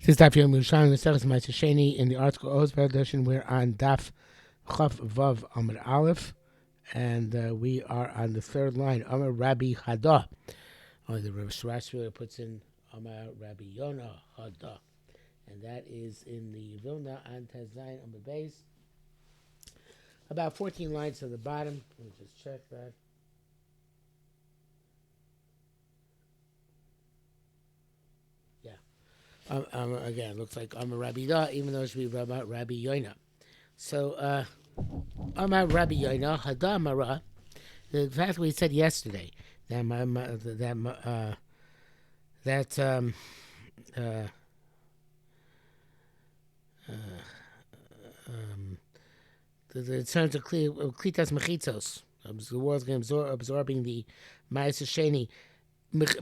This is Daf Yerushalmi, the second Ma'aser Sheni in the article Oz edition. We're on Daf Chaf Vav Amar Aleph, and we are on the third line. Amar Rabbi Hada. The Rashi puts in Amar Rabbi Yonah Hada, and that is in the Vilna on Tezayin Amar Beis. About 14 lines to the bottom. Let me just check that. Again, looks like Amar Rabbi Da, even though it should be Rabbi Yonah. So, Amar Rabbi Yonah, Hada Mara, the fact we said yesterday, it turns to Klitas Mechitzos, the world's going to absorbing the Ma'aser Sheni. Even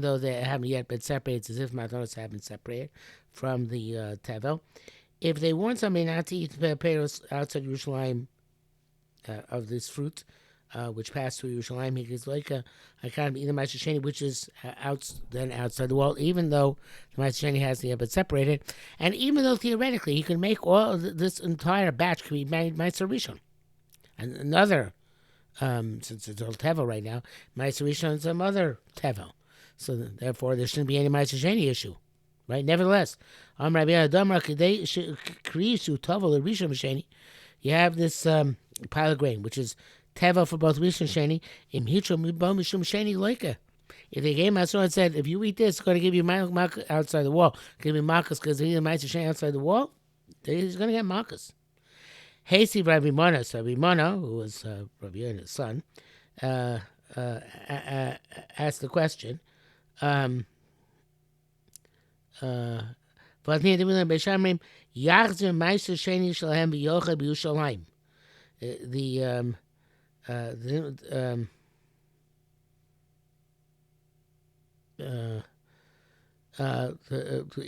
though they haven't yet been separated, it's as if matanos haven't separated from the tevel. If they want somebody not to eat peros outside Yerushalmi of this fruit, which passed through Yerushalmi, he gives like a kind of either Ma'aser Sheni, which is outside the wall, even though the Ma'aser Sheni has been separated, and even though theoretically he can make all this entire batch can be made Ma'aser Rishon, and another. Since it's all tevel right now, Ma'aser Rishon and some other tevel, so therefore there shouldn't be any Ma'aser Sheni issue, right? Nevertheless, you have this pile of grain, which is tevel for both Rishon and Sheni. If they came out and said, if you eat this, it's going to give you malchus outside the wall, give me malchus because they eat Ma'aser Sheni outside the wall, he's going to get malchus. Haysi Rabbi Mona, so Rabbi Mona, who was Rabbi Yonah's son, asked the question. The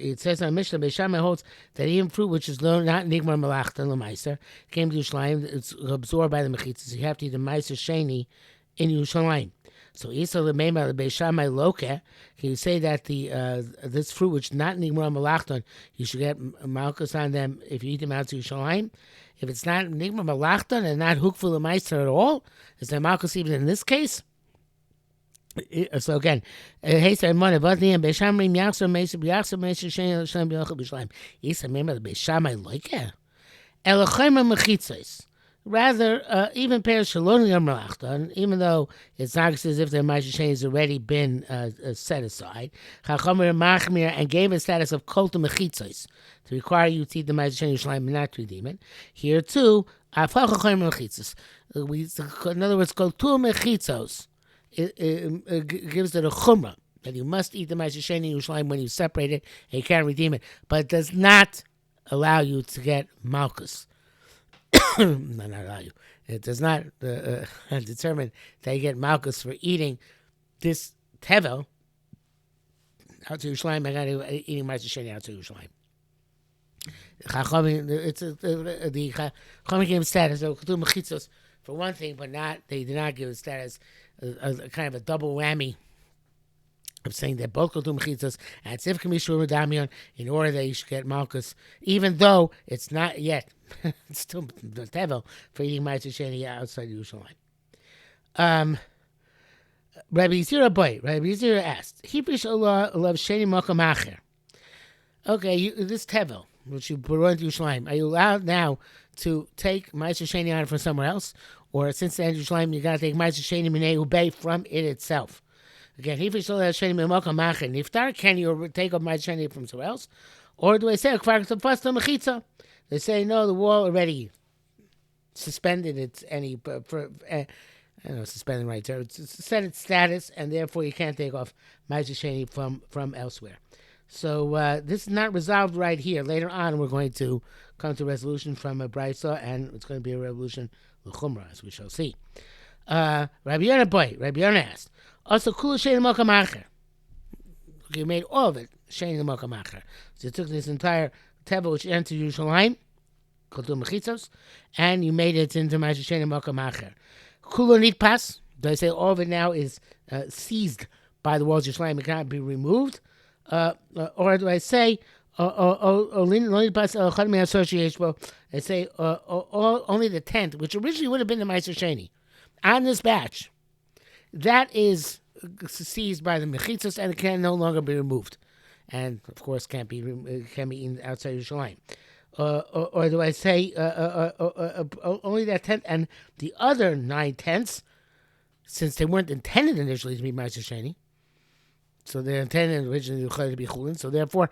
it says on Mishnah, Beishamai holds that even fruit which is not nigmar malachta l'maiser came to Yerushalayim, it's absorbed by the mechitzas. You have to eat the Ma'aser Sheni in Yerushalayim. So Isa l'meima Beishamai loke, can you say that the this fruit which not nigmar malachta, you should get malchus on them if you eat them out to Yerushalayim? If it's not nigmar malachta and not hukful l'maiser at all, is there malchus even in this case? So again, hey, sir, money, but the Beishamai Yachser Mesa Yachser Mesa Sheni Shem Yochel B'Shleim. Isa remember the Beishamai like it. Elochema Mechitzos. Rather, even pairs Shalom Yom Malachton, even though it's not as if their Ma'aser Sheni has already been set aside, Chachomer Machmir and gave a status of Kolta Mechitzos to require you to eat the Ma'aser Sheni Yerushalayim and not to redeem it. Here too, Afachomer Mechitzos. In other words, Koltu Mechitzos. It gives it a chumrah that you must eat the Ma'aser Sheni Yerushalayim when you separate it and you can't redeem it, but it does not allow you to get malchus. not allow you. It does not determine that you get malchus for eating this tevel out to Yerushalayim and eating Ma'aser Sheni out to Yerushalayim. The Chachamim gave status of Ketur Mechitzos for one thing, but they did not give it status a kind of a double whammy of saying that both Ketur Mechitzos and Tzivka Mishur Damion in order that you should get malchus, even though it's not yet. It's still the tevel for eating Ma'aser Sheni outside Yerushalayim. Rabbi Yizira asked, Hibrish Allah love Sheni Makam Acher. Okay, this tevel which you brought to Yerushalayim, are you allowed now to take Ma'aser Sheni out from somewhere else? Or since the Yerushalayim, you got to take Ma'aser Sheni Minei Ubei from it itself. Again, if you still have Sheni Mimokam Machin Niftar, can you take up Ma'aser Sheni from somewhere else? Or do I say they say no, the wall already suspended its any I don't know, suspended right there. It's set its status, and therefore you can't take off Ma'aser Sheni from elsewhere. So this is not resolved right here. Later on, we're going to come to a resolution from a brisa, and it's going to be a resolution l'chumra, as we shall see. Rabbi Yonah asked, also kula Sheni Makam Acher. You made all of it Sheni Makam Acher. So you took this entire tevel which entered Yerushalayim, Ketur Mechitzos, and you made it into Ma'aser Sheni Makam Acher. Kula Nitpas. Do I say all of it now is seized by the walls of Yerushalayim? It cannot be removed. Or do I say, I say only the tent, which originally would have been the Meiser Sheni, on this batch, that is seized by the mechitzos and it can no longer be removed, and of course can't be eaten outside Yerushalayim. Or do I say only that tent and the other 9 tents, since they weren't intended initially to be Meiser Sheni, so they're intended originally to be Chulin, so therefore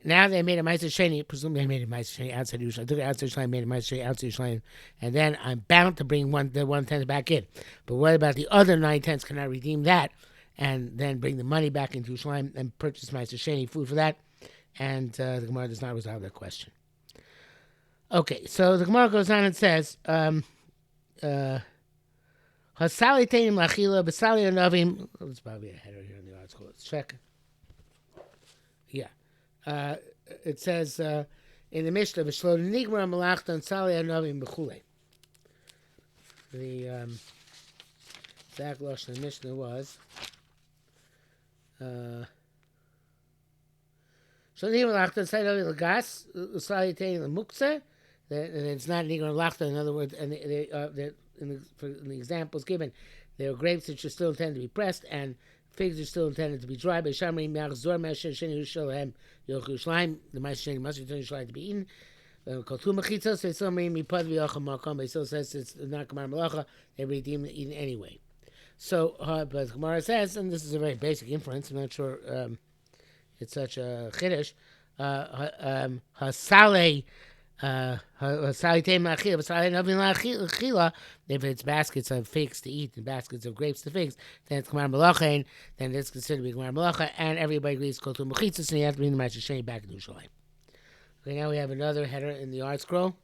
now they made a Meiser Sheni, presumably they made a Meiser Sheni outside Yerushalayim. I took it outside Yerushalayim, made a Meiser Sheni outside Yerushalayim, and then I'm bound to bring the 1 tent back in. But what about the other 9 tents? Can I redeem that and then bring the money back into Yerushalayim and purchase Meiser Sheni food for that? And the Gemara does not resolve that question. Okay, so the Gemara goes on and says, Hasali Teinim Lachila, Basali Anavim. There's probably a header here in the article. Let's check. Yeah. It says in the Mishnah, V'shlo Nigmar Malachta Sali Anavim B'chule. The exact lashon of the Mishnah was Shlo Nigmar Malachta Sali Anavim L'gas Sali Teinim L'muktzeh. And it's not Nigmar Malachta. In other words, and in the examples given, there are grapes which are still intended to be pressed, and figs are still intended to be dry. By Shamri Machzor Masher Sheni Yerushalayim Yerushalayim, the Meiser Sheni must return Yerushalayim to be eaten. Koltu Mechitzos, they still mean Mipad V'Yacham Makom. They still says it's not Gemar Malacha. They redeem the eaten anyway. So, but Gemara says, and this is a very basic inference. I'm not sure it's such a chiddush. Hasalei. If it's baskets of figs to eat and baskets of grapes to figs, then it's Gemar Malacha, then it's considered to be Gemar Malacha, and everybody agrees to the Mechitzos, and you have to bring the Meiser Sheni back to Yerushalayim. Okay, now we have another header in the art scroll.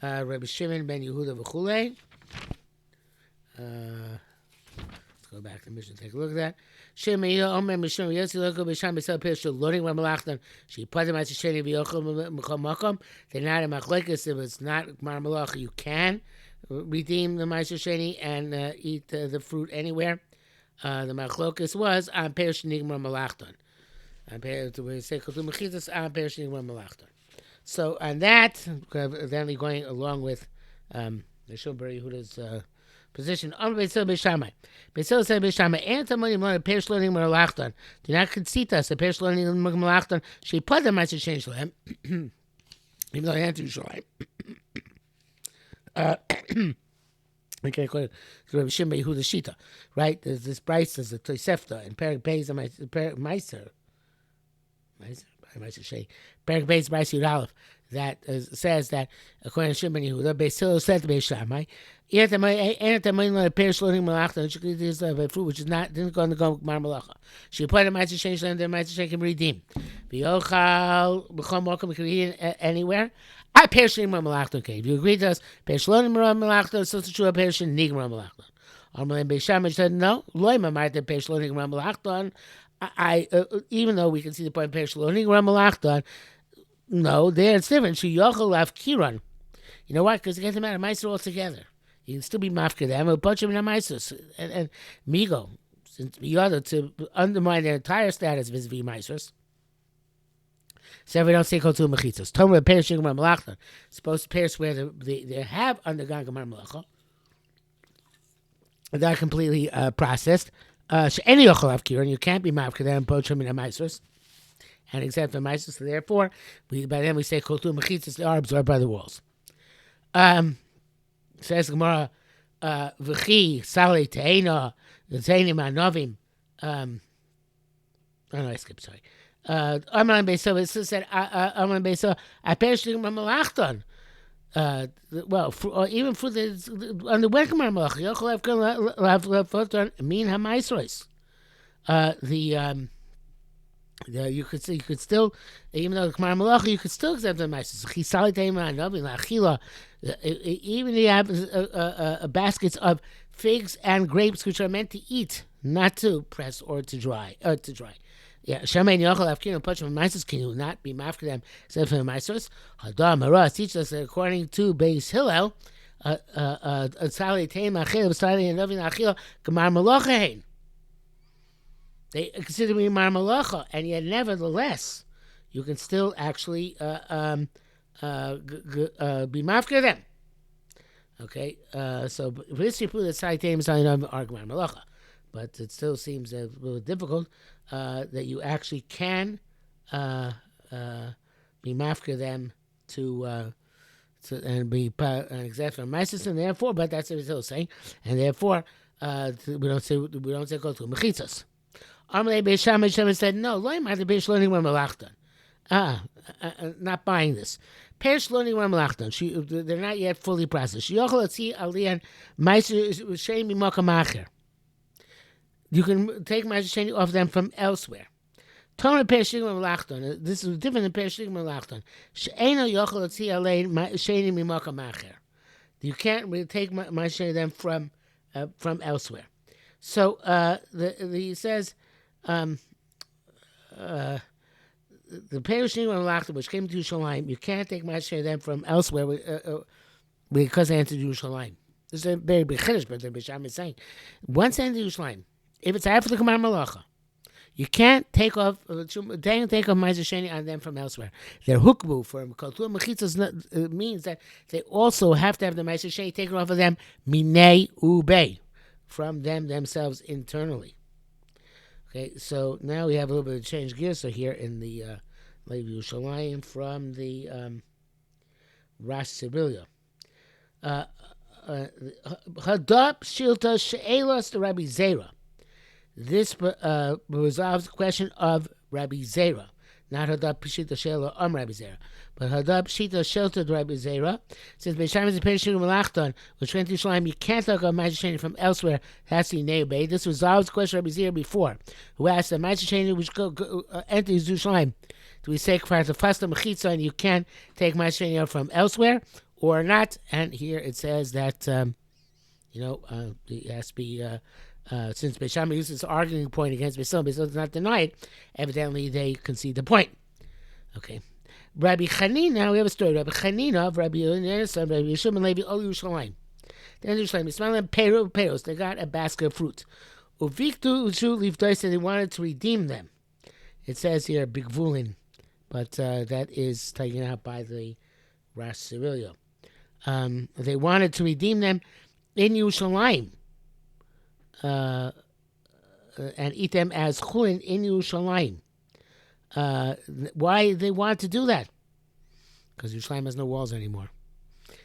Rabbi Shimon ben Yehuda v'chulei. Let's go back to the mission and take a look at that. Shemei Omer Mishum Yossi Loko B'Sham B'Sel Pishul Loading Ramalachtan. She put them as a Sheni V'Yochel M'Chol Makom. They're not a Machlekes. If it's not Gemar Malacha, you can redeem the Meiser Sheni and eat the fruit anywhere. The Machlokes was on Perish Nigmar Malachtan. On Perish we say Kotu Mechitzos on Perish Nigmar Malachtan. So on that, then going along with the Shulbar Yehuda's position. Beisil Beishamai. Beisil said Beishamai. Antamoni Mona Perish Learning Malachtan. Do not conceit us. The Perish Learning Malachtan. She put them as a change to him. Even though I answer Yerushalayim. Okay, according to Rabbi Shimon Yehuda Shita, right? There's this Bryce, there's the Tosefta, and Perek Beis and Meiser Shei. Perek Beis Bryce Yud Aleph that says that according to Shimon Yehuda, Beis Hillel said to Beis Shammai, this is a fruit which is not didn't go on the Gemar Malacha. She put a Meiser Shei and the Meiser Shei can redeem. V'yochal b'chol makom, we can eat it anywhere. I perish Nigmar Malachton. Okay, if you agree to us, perish lo Nigmar Malachton, so it's true. Perish Nigmar Malachton. Amalei Beis Shammai said no. Loima might have perish lo Nigmar Malachton. Even though we can see the point perish lo Nigmar Malachton, no, there it's different. She yochel av kiran. You know what? Because it gets them out of Meiser altogether. You can still be mafka them, a bunch of them Meisers and Migo, since Yoda to undermine their entire status vis-a-vis Meisers. So we don't say Kotu Mechitzos. Tomer perish Gemar Malacha. Supposed to perish where they have undergone Gemar Malacha. They're completely processed. Any yochel av kiran, you can't be mafka them, bunch of them Meisers. And except for Meisers, so therefore, by then we say Kotu Mechitzos, they are absorbed by the walls. Says Gemara, V'chi Sali Teina Zaynim Anovim. Oh no, I skipped. Sorry. Amalan Beiso. It said Amalan Beiso. I perished Gemar Malachton. Well, even for the on the welcome Malach, Yochel have photon mean Hamaisros. You could still, even though Gemar Malacha, you could still accept the Meisers. Even if you have baskets of figs and grapes which are meant to eat, not to press or to dry. Yeah, Shammai Yochel Afkin Pach of Meisers can not be mafka them except for the Meisers. Hadar Marah teaches us that according to Beis Hillel, Sali Teim Achil, Sali and Novin Achil, Gemar Malacha Hein. They consider me mar malacha, and yet nevertheless, you can still actually be mafka them. Okay, so this you put aside names on argument malacha, but it still seems a little difficult that you actually can be mafka them to and be an exact from Mises, and therefore, but that's what it's saying, and therefore we don't say go to mechitzas. Amalei Beisham said no. Lo the Beish learning when malachtan. Not buying this. Perish learning when malachtan. They're not yet fully processed. Yochel atzi aliyan Mises Sheni mokamacher. You can take Mises Sheni off them from elsewhere. Tomer Perish malachtan. This is different than Perish malachtan. She'eno yochel atzi aliyan Sheni mokamacher. You can't really take Mises Sheni them from elsewhere. So he says. The Perushim Malachta, which came to Yerushalmi, you can't take Mashir them from elsewhere because they entered Yerushalmi. This is a very big chiddush, but the Bisham is saying, once they enter Yerushalmi, if it's after the Gemara Malacha, you can't take off Mashir Sheni on them from elsewhere. Their hukbu from Kultur Mechitzas means that they also have to have the Mashir Sheni taken off of them minei ubei, from them themselves internally. Okay, so now we have a little bit of change gears. So here in the Levi Yerushalayim from the Rash Sibilia. Hadap Shilta She'elos to Rabbi Zera. This resolves the question of Rabbi Zera. Not Hadap Shilta She'elos Rabbi Zera. But Hadab Shita sheltered Rabbi Zera. Since Beisham is a Perishim Malachton, which went to Yerushalayim, you can't talk about Ma'aseh Sheni from elsewhere. That's the Neubei. This resolves the question of Rabbi Zera before, who asked the Ma'aseh Sheni which enters Yerushalayim. Do we say for the first Mechitza and you can't take Ma'aseh Sheni out from elsewhere or not? And here it says that it has to be. Since Beisham uses this arguing point against Beisam, Beisam does not deny it. Evidently, they concede the point. Okay. Rabbi Chanina, we have a story. Rabbi Chanina of Rabbi Yerushalmi, Rabbi Yishum and Levi, all Yerushalayim. Then Yerushalayim, smelling peros, they got a basket of fruit. Uviktu uchu livdois, and they wanted to redeem them. It says here bigvulin, but that is taken out by the Rash Sibilia. They wanted to redeem them in Yerushalayim and eat them as chulin in Yerushalayim. Why they want to do that? Because Yerushalayim has no walls anymore.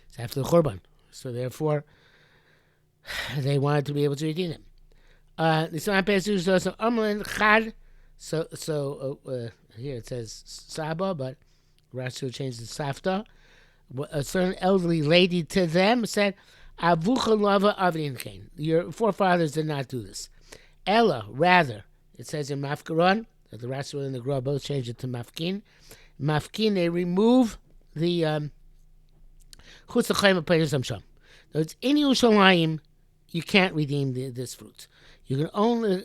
It's after the Churban. So therefore, they wanted to be able to redeem them. So here it says Saba, but Rashi changed the Safta. A certain elderly lady to them said, Avucha lava avrinkein. Your forefathers did not do this. Ella, rather, it says in Mafkaron, that the Rashi and the Gra both changed it to Mafkin. Mafkin, they remove the Chutz L'chaim of Peiros Hamsham. So it's in Yerushalayim, you can't redeem this fruit. You can only,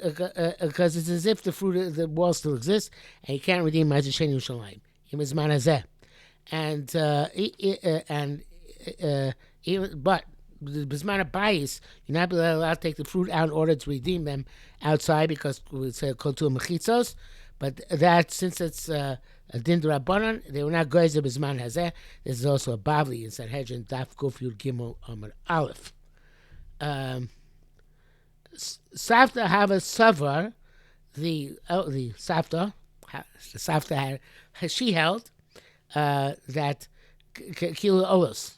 because it's as if the wall still exists, and you can't redeem Ma'aseh Sheni Yerushalayim. Imizman hazeh. But the Bisman of Bayis, you're not allowed to take the fruit out in order to redeem them outside because it's called to a mechitzos. But that, since it's a din d'Rabbanan, they were not goyzer Bisman hazeh. This is also a Bavli in Sanhedrin, Daf Kuf Yud Gimel Amar Aleph. Safta have a savar, the Safta had, she held that Kilo Olos.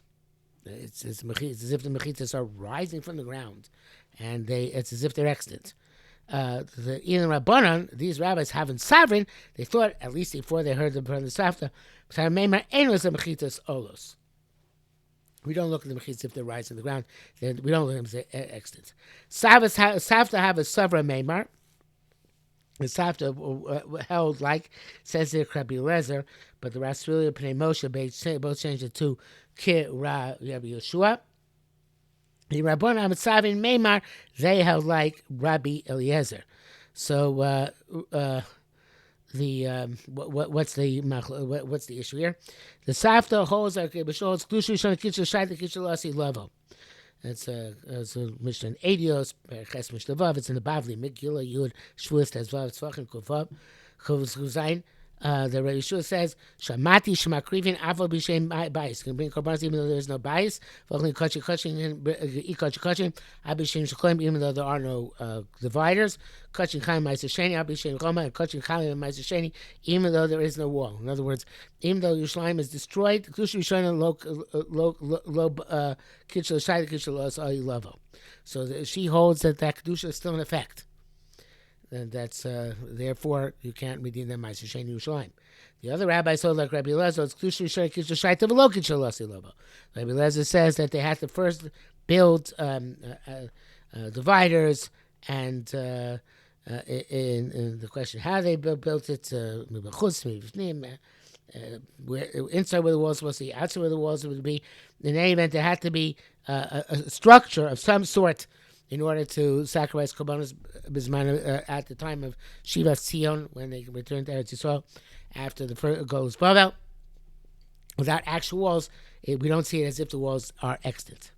It's as if the mechitzas are rising from the ground, and it's as if they're extant. The Ilan Rabbanan, these rabbis having sovereign, they thought, at least before they heard from the Safta, Olos. We don't look at the mechitzas if they're rising from the ground. We don't look at them as extant. Safta have a sovereign Meimar. The Safta held like, says there, Rabbi Lezer, but the Rasrilia Pnei Moshe both changed it to Ki Rabbi Yeshua. The Rabban Amatzavin Meimar, they held like Rabbi Eliezer. So what's the issue here? The Safta holds like B'Shol's Klushu Shana Kitchel Shai the Kitchel Asi Level. It's a Mishnah Edios, Ches Mishnah Vav. It's in the Bavli, Megillah Yud Shvuas Tezvav Tzvachim Kuvav Kuzayin. The Rabbi Yeshua says, "Shamati shemakrivin avo b'shem bias." Can bring korbanos even though there is no bias. V'ochlin kachim kachim ikachim kachim abishem sheklim even though there are no dividers. Kachim chaim ma'aser sheni abishem roma and kachim chaim ma'aser sheni even though there is no wall. In other words, even though Yerushalmi is destroyed, kedusha Yerushalmi lo kitchel shayla kitchel asay lavo. So she holds that kedusha is still in effect. And that's therefore you can't redeem them by Sheni Yerushalmi. The other rabbis told like Rabbi Lezer, it's Kedusha Yerushalmi Kedusha Shaita V'lo Kedusha Lasi Lobo. Rabbi Lezer says that they had to first build dividers, and in the question how they built it, where inside where the walls were supposed to be, outside where the walls would be. In any event, there had to be a structure of some sort in order to sacrifice korbanos bisman at the time of Shivas Tzion, when they returned to Eretz Yisrael after the first Golus Bavel. Without actual walls, we don't see it as if the walls are extant.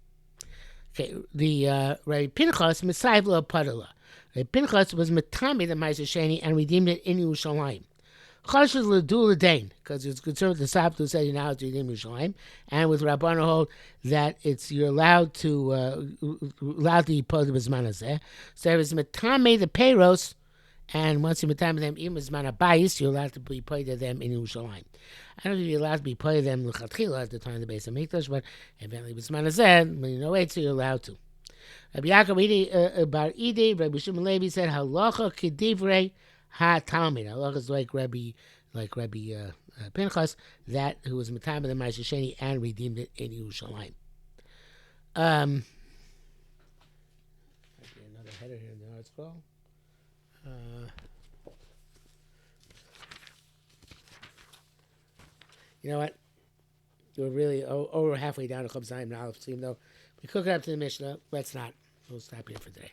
Okay, the Rabbi Pinchas Misayv Lo Padala. Rabbi Pinchas was metami the Ma'aser Sheni and redeemed it in Yerushalayim. Chashish l'du l'dain, because it's concerned with the Sabbath who said you're now to redeem Yerushalayim, and with Rabbanu hold that you're allowed to be part of the Bisman Hazeh. So there is metame the Peiros, and once you metame them in Bisman Habayis, you're allowed to be part of them in Yerushalayim. I don't know if you're allowed to be part of them l'chatchila at the time of the Beis Hamikdash, but eventually Bisman Hazeh, when you know it, so you're allowed to. Rabbi Yaakov Bar Idei, Rabbi Shimon Levi said halacha kedivrei ha-Talmud. Allah is like Rabbi Pinchas, that who was Matam of the Ma'aser Sheni and redeemed it in Yerushalayim. Another header here in the article. You know what? We're really over halfway down to Chav Zayin now, so even though we cook it up to the Mishnah, let's not. We'll stop here for today.